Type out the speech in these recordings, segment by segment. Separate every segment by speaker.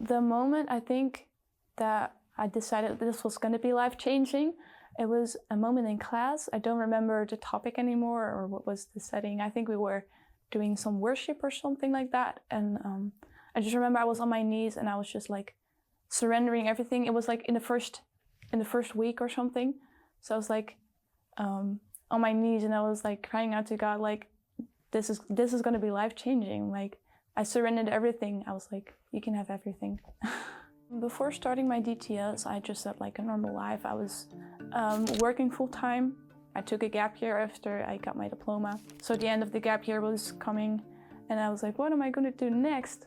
Speaker 1: The moment I think that I decided this was going to be life-changing, it was a moment in class. I don't remember the topic anymore or what was the setting. I think we were doing some worship or something like that. And I just remember I was on my knees and I was just like surrendering everything. It was like in the first week or something. So I was like on my knees and I was like crying out to God, like, this is going to be life-changing. Like, I surrendered everything. I was like, you can have everything. Before starting my DTS, I just had like a normal life. I was working full-time. I took a gap year after I got my diploma. So the end of the gap year was coming and I was like, what am I going to do next?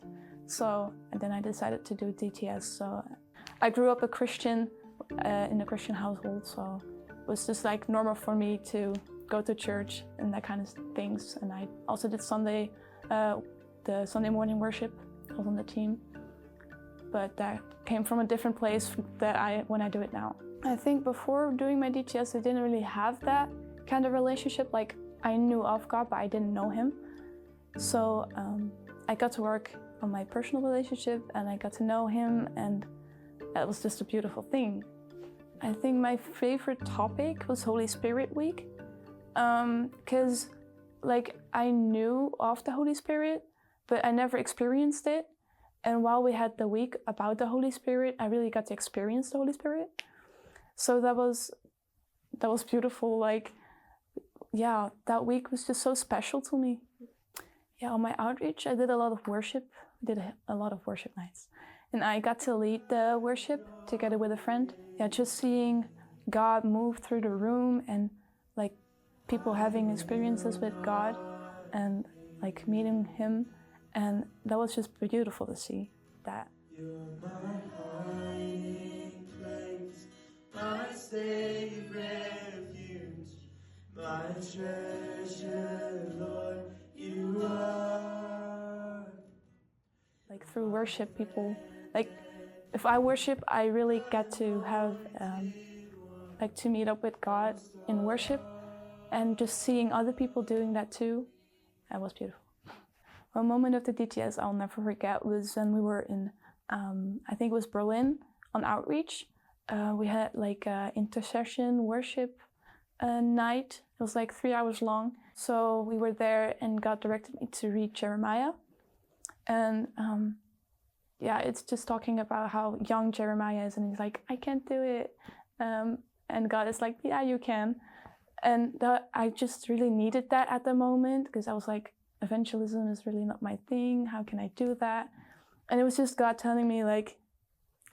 Speaker 1: And then I decided to do DTS. So I grew up a Christian, in a Christian household. So it was just like normal for me to go to church and that kind of things. And I also did the Sunday morning worship. I was on the team. But that came from a different place when I do it now. I think before doing my DTS, I didn't really have that kind of relationship. Like, I knew of God, but I didn't know Him. So I got to work on my personal relationship and I got to know Him, and that was just a beautiful thing. I think my favorite topic was Holy Spirit Week, because like I knew of the Holy Spirit, but I never experienced it. And while we had the week about the Holy Spirit, I really got to experience the Holy Spirit. So that was beautiful. Like, yeah, that week was just so special to me. Yeah, on my outreach, I did a lot of worship. I did a lot of worship nights. And I got to lead the worship together with a friend. Yeah, just seeing God move through the room and like people having experiences with God and like meeting Him. And that was just beautiful to see that.
Speaker 2: You're my hiding place, my safe refuge, my treasure, Lord, you are.
Speaker 1: Like through worship, people, like if I worship, I really get to have, like to meet up with God in worship, and just seeing other people doing that too, that was beautiful. One moment of the DTS I'll never forget was when we were in, I think it was Berlin, on outreach. We had like an intercession worship night. It was like 3 hours long. So we were there and God directed me to read Jeremiah. And yeah, it's just talking about how young Jeremiah is, and he's like, I can't do it. And God is like, yeah, you can. And I just really needed that at the moment, because I was like, evangelism is really not my thing. How can I do that? And it was just God telling me, like,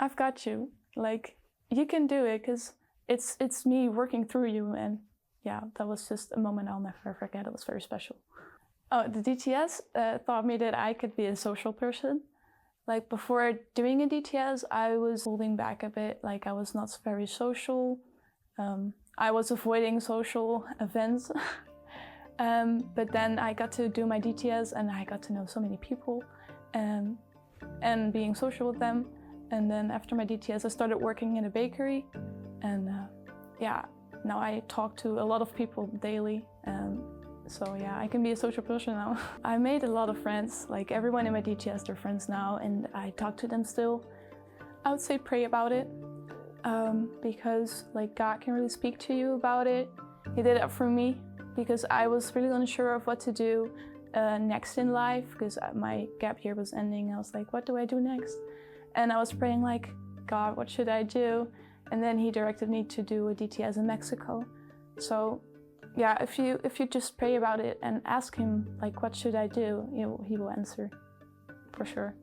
Speaker 1: I've got you. Like, you can do it, because it's me working through you. And yeah, that was just a moment I'll never forget. It was very special. Oh, the DTS taught me that I could be a social person. Like, before doing a DTS, I was holding back a bit. Like, I was not very social. I was avoiding social events. But then I got to do my DTS and I got to know so many people and being social with them. And then after my DTS, I started working in a bakery. And yeah, now I talk to a lot of people daily. So yeah, I can be a social person now. I made a lot of friends. Like, everyone in my DTS, they're friends now, and I talk to them still. I would say pray about it, because like God can really speak to you about it. He did it for me, because I was really unsure of what to do next in life, because my gap year was ending. I was like, what do I do next? And I was praying like, God, what should I do? And then He directed me to do a DTS in Mexico. So yeah, if you just pray about it and ask Him, like, what should I do? He will answer, for sure.